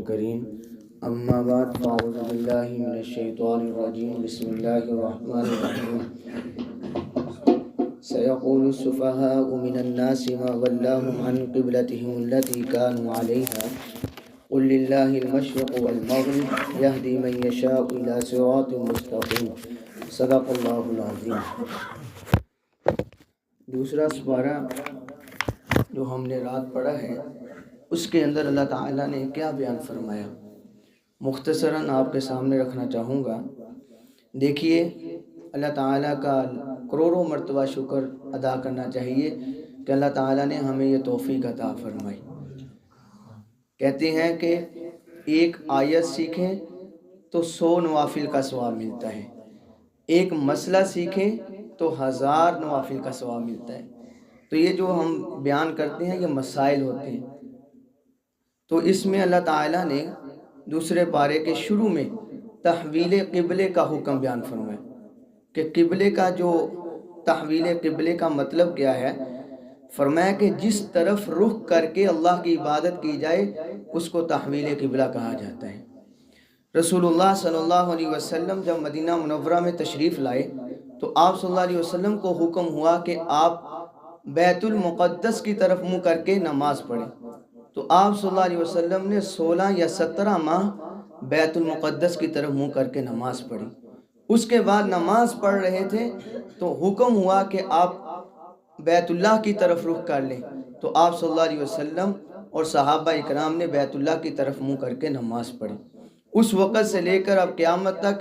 کریم اما بعد فاعوذ باللہ من الشیطان الرجیم بسم اللہ الرحمن الرحیم سيقول السفهاء من الناس ما ولاهم عن قبلتهم التي كانوا عليها قل لله المشرق والمغرب يهدي من يشاء إلى صراط مستقيم صدق اللہ العظیم۔ دوسرا سپارہ جو ہم نے رات پڑھا ہے اس کے اندر اللہ تعالیٰ نے کیا بیان فرمایا، مختصراً آپ کے سامنے رکھنا چاہوں گا۔ دیکھیے، اللہ تعالیٰ کا کروڑوں مرتبہ شکر ادا کرنا چاہیے کہ اللہ تعالیٰ نے ہمیں یہ توفیق عطا فرمائی۔ کہتے ہیں کہ ایک آیت سیکھیں تو 100 نوافل کا ثواب ملتا ہے، ایک مسئلہ سیکھیں تو 1000 نوافل کا ثواب ملتا ہے۔ تو یہ جو ہم بیان کرتے ہیں یہ مسائل ہوتے ہیں۔ تو اس میں اللہ تعالیٰ نے دوسرے پارے کے شروع میں تحویل قبلے کا حکم بیان فرمایا کہ قبلے کا جو تحویل قبلے کا مطلب کیا ہے۔ فرمایا کہ جس طرف رخ کر کے اللہ کی عبادت کی جائے اس کو تحویل قبلہ کہا جاتا ہے۔ رسول اللہ صلی اللہ علیہ وسلم جب مدینہ منورہ میں تشریف لائے تو آپ صلی اللہ علیہ وسلم کو حکم ہوا کہ آپ بیت المقدس کی طرف منہ کر کے نماز پڑھیں۔ تو آپ صلی اللہ علیہ وسلم نے 16 یا 17 ماہ بیت المقدس کی طرف منہ کر کے نماز پڑھی۔ اس کے بعد نماز پڑھ رہے تھے تو حکم ہوا کہ آپ بیت اللہ کی طرف رخ کر لیں۔ تو آپ صلی اللہ علیہ وسلم اور صحابہ اکرام نے بیت اللہ کی طرف منہ کر کے نماز پڑھی۔ اس وقت سے لے کر اب قیامت تک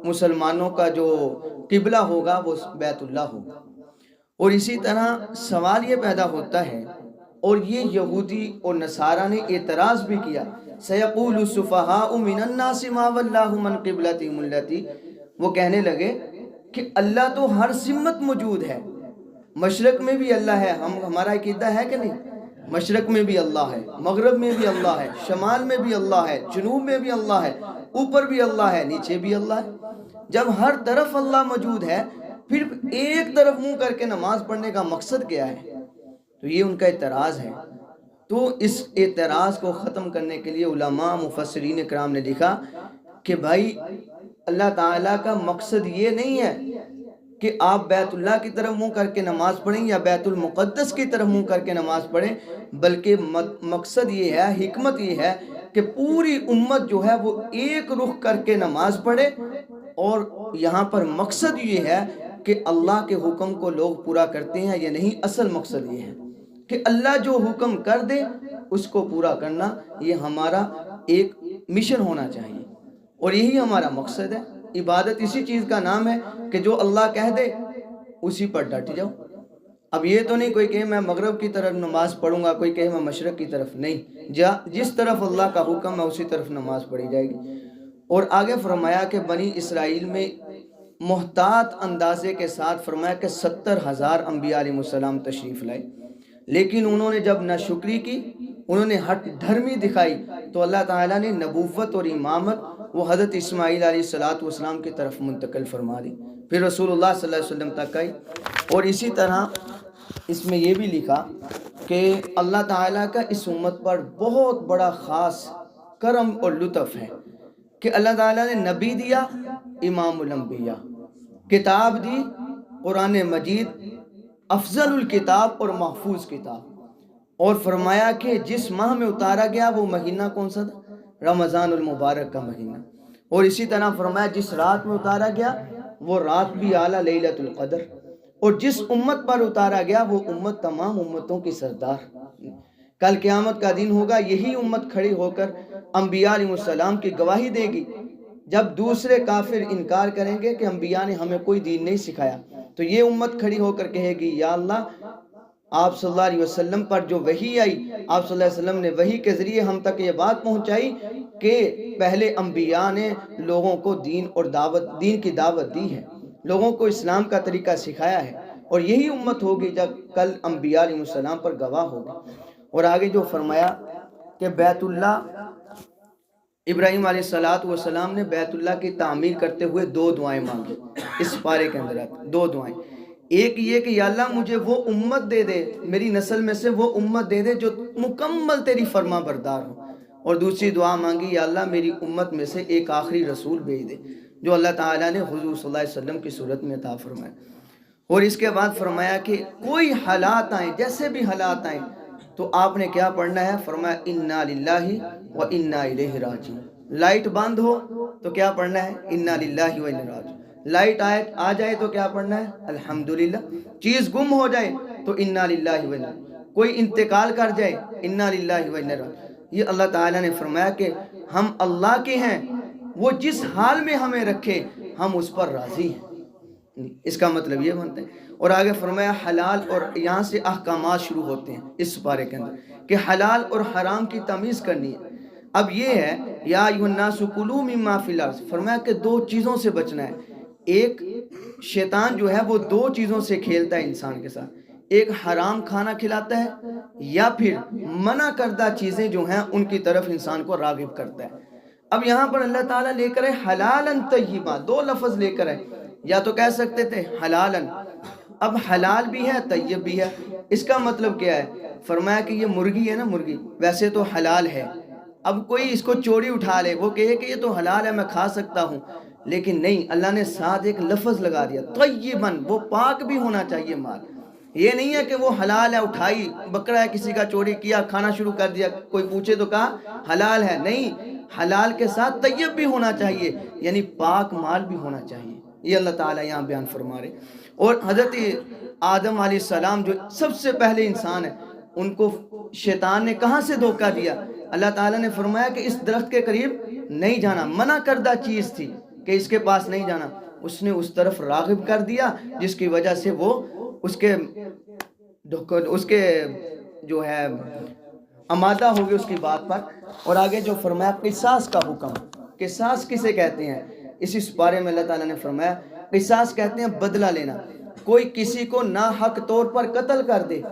مسلمانوں کا جو قبلہ ہوگا وہ بیت اللہ ہوگا۔ اور اسی طرح سوال یہ پیدا ہوتا ہے، اور یہ یہودی اور نصارہ نے اعتراض بھی کیا، سیقول السفہاء من الناس ما ولاهم عن قبلتهم التي، وہ کہنے لگے کہ اللہ تو ہر سمت موجود ہے، مشرق میں بھی اللہ ہے، ہمارا عقیدہ ہے کہ نہیں؟ مشرق میں بھی اللہ ہے، مغرب میں بھی اللہ ہے، شمال میں بھی اللہ ہے، جنوب میں بھی اللہ ہے، اوپر بھی اللہ ہے، نیچے بھی اللہ ہے۔ جب ہر طرف اللہ موجود ہے پھر ایک طرف منہ کر کے نماز پڑھنے کا مقصد کیا ہے؟ تو یہ ان کا اعتراض ہے۔ تو اس اعتراض کو ختم کرنے کے لیے علماء مفسرین کرام نے لکھا کہ بھائی اللہ تعالیٰ کا مقصد یہ نہیں ہے کہ آپ بیت اللہ کی طرف منہ کر کے نماز پڑھیں یا بیت المقدس کی طرف منہ کر کے نماز پڑھیں، بلکہ مقصد یہ ہے، حکمت یہ ہے کہ پوری امت جو ہے وہ ایک رخ کر کے نماز پڑھے۔ اور یہاں پر مقصد یہ ہے کہ اللہ کے حکم کو لوگ پورا کرتے ہیں یا نہیں، اصل مقصد یہ ہے کہ اللہ جو حکم کر دے اس کو پورا کرنا، یہ ہمارا ایک مشن ہونا چاہیے اور یہی ہمارا مقصد ہے۔ عبادت اسی چیز کا نام ہے کہ جو اللہ کہہ دے اسی پر ڈٹ جاؤ۔ اب یہ تو نہیں کوئی کہے میں مغرب کی طرف نماز پڑھوں گا، کوئی کہے میں مشرق کی طرف، نہیں، جس طرف اللہ کا حکم ہے اسی طرف نماز پڑھی جائے گی۔ اور آگے فرمایا کہ بنی اسرائیل میں محتاط اندازے کے ساتھ فرمایا کہ 70,000 انبیاء علیہ السلام تشریف لائے، لیکن انہوں نے جب ناشکری کی، انہوں نے ہٹ دھرمی دکھائی، تو اللہ تعالیٰ نے نبوت اور امامت وہ حضرت اسماعیل علیہ السلام کی طرف منتقل فرما دی، پھر رسول اللہ صلی اللہ علیہ وسلم تک آئی۔ اور اسی طرح اس میں یہ بھی لکھا کہ اللہ تعالیٰ کا اس امت پر بہت بڑا خاص کرم اور لطف ہے کہ اللہ تعالیٰ نے نبی دیا، امام الانبیاء، کتاب دی، قرآن مجید، افضل الکتاب اور محفوظ کتاب، اور فرمایا کہ جس ماہ میں اتارا گیا وہ مہینہ کون سا تھا؟ رمضان المبارک کا مہینہ۔ اور اسی طرح فرمایا جس رات میں اتارا گیا وہ رات بھی اعلیٰ لیلۃ القدر، اور جس امت پر اتارا گیا وہ امت تمام امتوں کی سردار۔ کل قیامت کا دن ہوگا، یہی امت کھڑی ہو کر انبیاء علیہ السلام کی گواہی دے گی۔ جب دوسرے کافر انکار کریں گے کہ انبیاء نے ہمیں کوئی دین نہیں سکھایا، تو یہ امت کھڑی ہو کر کہے گی یا اللہ آپ صلی اللہ علیہ وسلم پر جو وحی آئی، آپ صلی اللہ علیہ وسلم نے وحی کے ذریعے ہم تک یہ بات پہنچائی کہ پہلے انبیاء نے لوگوں کو دین کی دعوت دی ہے، لوگوں کو اسلام کا طریقہ سکھایا ہے، اور یہی امت ہوگی جب کل انبیاء علیہ السلام پر گواہ ہوگی۔ اور آگے جو فرمایا کہ بیت اللہ، ابراہیم علیہ السلام نے بیت اللہ کی تعمیر کرتے ہوئے 2 دعائیں مانگی، اس پارے کے اندر 2 دعائیں۔ ایک یہ کہ یا اللہ مجھے وہ امت دے دے، میری نسل میں سے وہ امت دے دے جو مکمل تیری فرما بردار ہو، اور دوسری دعا مانگی یا اللہ میری امت میں سے ایک آخری رسول بھیج دے جو اللہ تعالیٰ نے حضور صلی اللہ علیہ وسلم کی صورت میں عطا فرمائے۔ اور اس کے بعد فرمایا کہ کوئی حالات آئیں، جیسے بھی حالات آئیں تو آپ نے کیا پڑھنا ہے؟ فرمایا انا للہ و انا الیہ راجعون۔ لائٹ بند ہو تو کیا پڑھنا ہے؟ انا للہ و انا راجعون۔ لائٹ آ جائے تو کیا پڑھنا ہے؟ الحمدللہ۔ چیز گم ہو جائے تو انا للہ و انا، کوئی انتقال کر جائے انا للہ و انا راجعون۔ یہ اللہ تعالیٰ نے فرمایا کہ ہم اللہ کے ہیں، وہ جس حال میں ہمیں رکھے ہم اس پر راضی ہیں۔ اس کا مطلب یہ بنتا ہے۔ اور آگے فرمایا حلال، اور یہاں سے احکامات شروع ہوتے ہیں اس پارے کے اندر کہ حلال اور حرام کی تمیز کرنی ہے۔ اب یہ ہے یا ایھا الناس کلوا مما فی الارض، فرمایا کہ دو چیزوں سے بچنا ہے۔ ایک شیطان جو ہے وہ دو چیزوں سے کھیلتا ہے انسان کے ساتھ، ایک حرام کھانا کھلاتا ہے یا پھر منع کردہ چیزیں جو ہیں ان کی طرف انسان کو راغب کرتا ہے۔ اب یہاں پر اللہ تعالیٰ لے کر ہے حلالاً طیبا، دو لفظ لے کر ہے، یا تو کہہ سکتے تھے حلالاً، اب حلال بھی ہے طیب بھی ہے۔ اس کا مطلب کیا ہے؟ فرمایا کہ یہ مرغی ہے نا، مرغی ویسے تو حلال ہے، اب کوئی اس کو چوری اٹھا لے وہ کہے کہ یہ تو حلال ہے میں کھا سکتا ہوں، لیکن نہیں، اللہ نے ساتھ ایک لفظ لگا دیا طیباً، وہ پاک بھی ہونا چاہیے مال۔ یہ نہیں ہے کہ وہ حلال ہے، اٹھائی بکرا ہے کسی کا چوری کیا کھانا شروع کر دیا، کوئی پوچھے تو کہا حلال ہے، نہیں، حلال کے ساتھ طیب بھی ہونا چاہیے، یعنی پاک مال بھی ہونا چاہیے۔ یہ اللہ تعالیٰ یہاں بیان فرما رہے۔ اور حضرت آدم علیہ السلام جو سب سے پہلے انسان ہے، ان کو شیطان نے کہاں سے دھوکہ دیا؟ اللہ تعالیٰ نے فرمایا کہ اس درخت کے قریب نہیں جانا، منع کردہ چیز تھی کہ اس کے پاس نہیں جانا، اس نے اس طرف راغب کر دیا جس کی وجہ سے وہ اس کے جو ہے آمادہ ہو گئے اس کی بات پر۔ اور آگے جو فرمایا قصاص کا حکم، قصاص کسے کہتے ہیں؟ اسی بارے میں اللہ تعالیٰ نے فرمایا قصاص کہتے ہیں بدلہ لینا، کوئی کسی کو ناحق طور پر قتل کر دے،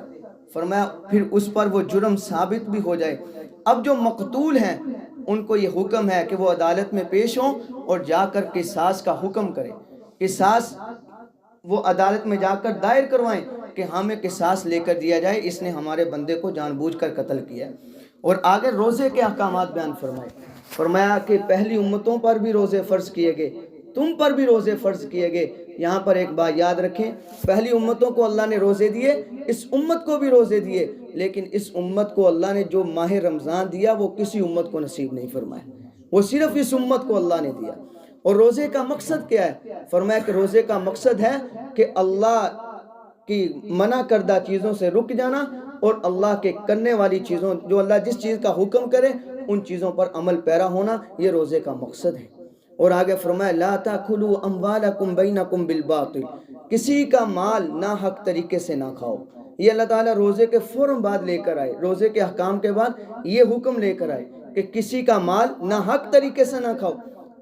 فرمایا پھر اس پر وہ جرم ثابت بھی ہو جائے، اب جو مقتول ہیں ان کو یہ حکم ہے کہ وہ عدالت میں پیش ہوں اور جا کر قصاص کا حکم کریں، قصاص وہ عدالت میں جا کر دائر کروائیں کہ ہمیں قصاص لے کر دیا جائے، اس نے ہمارے بندے کو جان بوجھ کر قتل کیا۔ اور آگے روزے کے احکامات بیان فرمائے، فرمایا کہ پہلی امتوں پر بھی روزے فرض کیے گئے، تم پر بھی روزے فرض کیے گئے۔ یہاں پر ایک بات یاد رکھیں، پہلی امتوں کو اللہ نے روزے دیے، اس امت کو بھی روزے دیے، لیکن اس امت کو اللہ نے جو ماہ رمضان دیا وہ کسی امت کو نصیب نہیں فرمایا، وہ صرف اس امت کو اللہ نے دیا۔ اور روزے کا مقصد کیا ہے؟ فرمایا کہ روزے کا مقصد ہے کہ اللہ کی منع کردہ چیزوں سے رک جانا اور اللہ کے کرنے والی چیزوں، جو اللہ جس چیز کا حکم کرے ان چیزوں پر عمل پیرا ہونا، یہ روزے کا مقصد ہے۔ اور آگے فرمایا لا تاکلوا اموالکم بینکم بالباطل، کسی کا مال ناحق طریقے سے نہ کھاؤ۔ یہ اللہ تعالیٰ روزے کے فوراً بعد لے کر آئے، روزے کے احکام کے بعد یہ حکم لے کر آئے کہ کسی کا مال ناحق طریقے سے نہ کھاؤ۔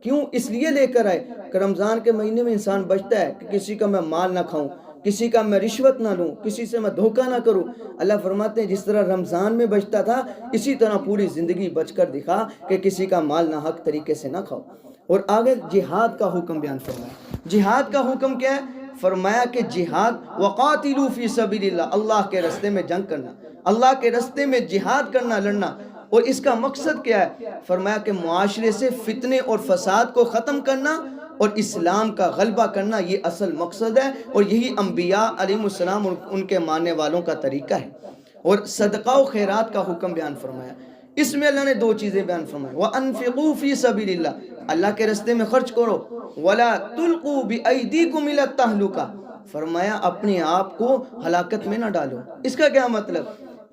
کیوں اس لیے لے کر آئے کہ رمضان کے مہینے میں انسان بچتا ہے کہ کسی کا میں مال نہ کھاؤں، کسی کا میں رشوت نہ لوں، کسی سے میں دھوکہ نہ کروں۔ اللہ فرماتے ہیں جس طرح رمضان میں بچتا تھا اسی طرح پوری زندگی بچ کر دکھا کہ کسی کا مال ناحق طریقے سے نہ کھاؤ۔ اور آگے جہاد کا حکم بیان فرمایا۔ جہاد کا حکم کیا ہے؟ فرمایا کہ جہاد وقاتلوا فی سبیل اللہ، اللہ کے راستے میں جنگ کرنا، اللہ کے راستے میں جہاد کرنا، لڑنا۔ اور اس کا مقصد کیا ہے؟ فرمایا کہ معاشرے سے فتنے اور فساد کو ختم کرنا اور اسلام کا غلبہ کرنا، یہ اصل مقصد ہے، اور یہی انبیاء علیہ السلام اور ان کے ماننے والوں کا طریقہ ہے۔ اور صدقہ و خیرات کا حکم بیان فرمایا، اس میں اللہ نے دو چیزیں بیان فرمائی، وَأَنفِقُوا فِي سَبِيلِ اللَّهِ، اللہ کے راستے میں خرچ کرو، وَلَا تُلْقُوا بِأَيْدِيكُمْ إِلَى التَّهْلُكَةِ، فرمایا اپنے آپ کو ہلاکت میں نہ ڈالو۔ اس کا کیا مطلب؟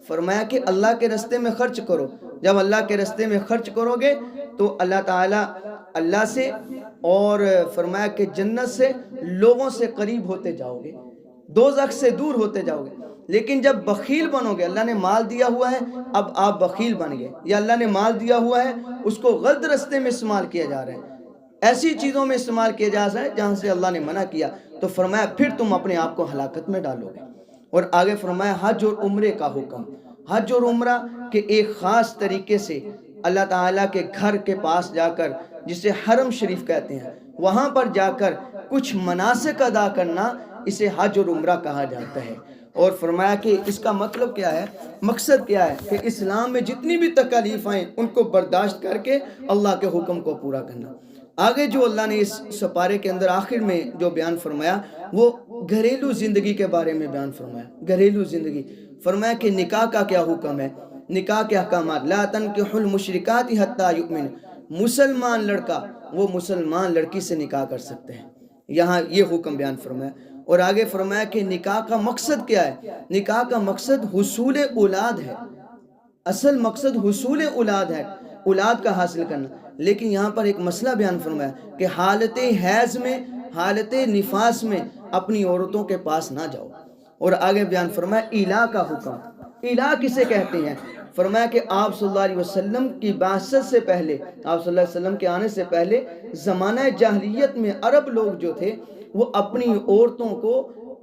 فرمایا کہ اللہ کے راستے میں خرچ کرو، جب اللہ کے راستے میں خرچ کرو گے تو اللہ تعالیٰ اللہ سے اور فرمایا کہ جنت سے لوگوں سے قریب ہوتے جاؤ گے، دوزخ سے دور ہوتے جاؤ گے۔ لیکن جب بخیل بنو گے، اللہ نے مال دیا ہوا ہے اب آپ بخیل بن گئے، یا اللہ نے مال دیا ہوا ہے اس کو غلط راستے میں استعمال کیا جا رہا ہے، ایسی چیزوں میں استعمال کیا جا رہا ہے جہاں سے اللہ نے منع کیا، تو فرمایا پھر تم اپنے آپ کو ہلاکت میں ڈالو گے۔ اور آگے فرمایا حج اور عمرے کا حکم، حج اور عمرہ کہ ایک خاص طریقے سے اللہ تعالیٰ کے گھر کے پاس جا کر، جسے حرم شریف کہتے ہیں، وہاں پر جا کر کچھ مناسک ادا کرنا، اسے حج اور عمرہ کہا جاتا ہے۔ اور فرمایا کہ اس کا مطلب کیا ہے، مقصد کیا ہے، کہ اسلام میں جتنی بھی تکالیف آئیں ان کو برداشت کر کے اللہ کے حکم کو پورا کرنا۔ آگے جو اللہ نے اس سپارے کے اندر آخر میں جو بیان فرمایا وہ گھریلو زندگی کے بارے میں بیان فرمایا۔ گھریلو زندگی فرمایا کہ نکاح کا کیا حکم ہے، نکاح کے احکامات، لا تنکحوا المشرکات حتی یؤمن، مسلمان لڑکا وہ مسلمان لڑکی سے نکاح کر سکتے ہیں، یہاں یہ حکم بیان فرمایا۔ اور آگے فرمایا کہ نکاح کا مقصد کیا ہے، نکاح کا مقصد حصول اولاد ہے، اصل مقصد حصول اولاد ہے، اولاد کا حاصل کرنا۔ لیکن یہاں پر ایک مسئلہ بیان فرمایا کہ حالت حیض میں، حالت نفاس میں اپنی عورتوں کے پاس نہ جاؤ۔ اور آگے بیان فرمایا ایلا کا حکم، ایلا کسے کہتے ہیں، فرمایا کہ آپ صلی اللہ علیہ وسلم کی بعثت سے پہلے، آپ صلی اللہ علیہ وسلم کے آنے سے پہلے زمانہ جاہلیت میں عرب لوگ جو تھے وہ اپنی عورتوں کو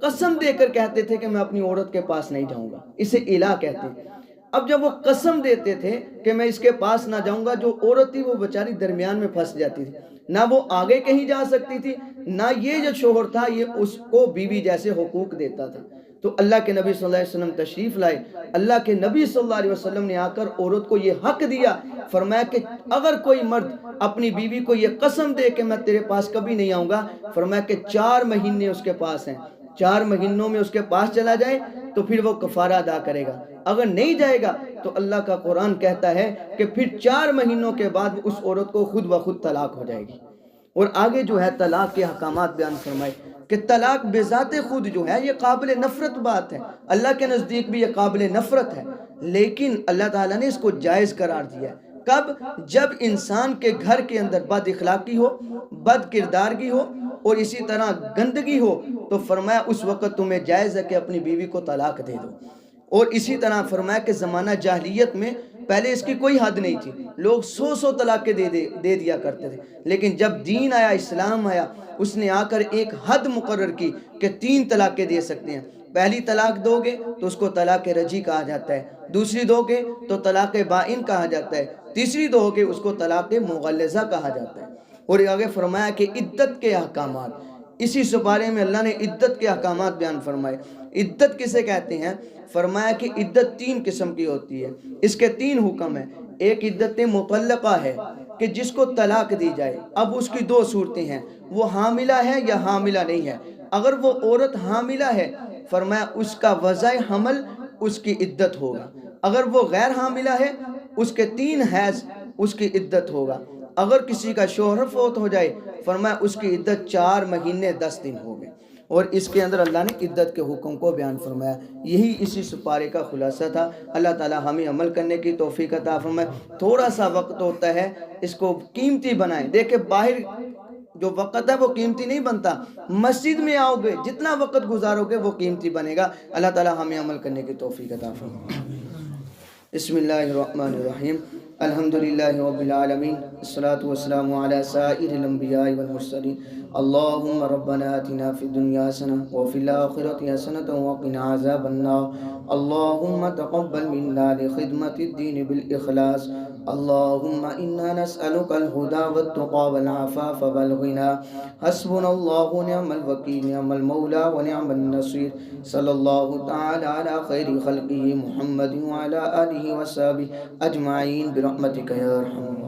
قسم دے کر کہتے تھے کہ میں اپنی عورت کے پاس نہیں جاؤں گا، اسے ایلا کہتے ہیں۔ اب جب وہ قسم دیتے تھے کہ میں اس کے پاس نہ جاؤں گا، جو عورت تھی وہ بیچاری درمیان میں پھنس جاتی تھی، نہ وہ آگے کہیں جا سکتی تھی، نہ یہ جو شوہر تھا یہ اس کو بیوی جیسے حقوق دیتا تھا۔ تو اللہ کے نبی صلی اللہ علیہ وسلم تشریف لائے، اللہ کے نبی صلی اللہ علیہ وسلم نے آ کر عورت کو یہ حق دیا، فرمایا کہ اگر کوئی مرد اپنی بیوی کو یہ قسم دے کہ میں تیرے پاس کبھی نہیں آؤں گا، فرمایا کہ 4 مہینے اس کے پاس ہیں، 4 مہینوں میں اس کے پاس چلا جائے تو پھر وہ کفارہ ادا کرے گا، اگر نہیں جائے گا تو اللہ کا قرآن کہتا ہے کہ پھر 4 مہینوں کے بعد اس عورت کو خود بخود طلاق ہو جائے گی۔ اور آگے جو ہے طلاق کے احکامات بیان فرمائے کہ طلاق بذات خود جو ہے یہ قابل نفرت بات ہے، اللہ کے نزدیک بھی یہ قابل نفرت ہے، لیکن اللہ تعالیٰ نے اس کو جائز قرار دیا ہے۔ کب؟ جب انسان کے گھر کے اندر بد اخلاقی ہو، بد کردارگی ہو اور اسی طرح گندگی ہو، تو فرمایا اس وقت تمہیں جائز ہے کہ اپنی بیوی کو طلاق دے دو۔ اور اسی طرح فرمایا کہ زمانہ جاہلیت میں پہلے اس کی کوئی حد نہیں تھی، لوگ 100 طلاقیں دے دیا کرتے تھے، لیکن جب دین آیا، اسلام آیا، اس نے آ کر ایک حد مقرر کی کہ 3 طلاقیں دے سکتے ہیں۔ پہلی طلاق دو گے تو اس کو طلاق رجی کہا جاتا ہے، دوسری دو گے تو طلاق بائن کہا جاتا ہے، تیسری دو گے اس کو طلاق مغلظہ کہا جاتا ہے۔ اور آگے فرمایا کہ عدت کے احکامات، اسی سپارے میں اللہ نے عدت کے احکامات بیان فرمائے۔ عدت کسے کہتے ہیں؟ فرمایا کہ عدت 3 قسم کی ہوتی ہے، اس کے 3 حکم ہیں۔ ایک عدت مطلقہ ہے کہ جس کو طلاق دی جائے، اب اس کی 2 صورتیں ہیں، وہ حاملہ ہے یا حاملہ نہیں ہے۔ اگر وہ عورت حاملہ ہے فرمایا اس کا وضع حمل اس کی عدت ہوگا، اگر وہ غیر حاملہ ہے اس کے 3 حیض اس کی عدت ہوگا، اگر کسی کا شوہر فوت ہو جائے فرمایا اس کی عدت 4 مہینے 10 دن ہو گئے۔ اور اس کے اندر اللہ نے عدت کے حکم کو بیان فرمایا۔ یہی اسی سپارے کا خلاصہ تھا۔ اللہ تعالی ہمیں عمل کرنے کی توفیق عطا فرمائے۔ تھوڑا سا وقت ہوتا ہے، اس کو قیمتی بنائیں۔ دیکھیں باہر جو وقت ہے وہ قیمتی نہیں بنتا، مسجد میں آؤ گے جتنا وقت گزارو گے وہ قیمتی بنے گا۔ اللہ تعالی ہمیں عمل کرنے کی توفیق عطا فرمائے۔ بسم اللہ الرحمن الرحیم، الحمدللہ رب العالمین، الصلاة والسلام علی سائر الانبیاء والمرسلین، اللہم ربنا آتنا فی الدنیا حسنۃ وفی الآخرۃ حسنۃ وقنا عذاب النار، اللہم تقبل منا لخدمت الدین بالاخلاص، اللہم انا نسألک الہدی والتقی والعفاف والغنی، حسبنا اللہ نعم الوکیل نعم المولا ونعم النصیر، صلی اللہ تعالی علی خیر خلقہ محمد وعلی آلہ وصحبہ اجمعین برحمتک یا ارحم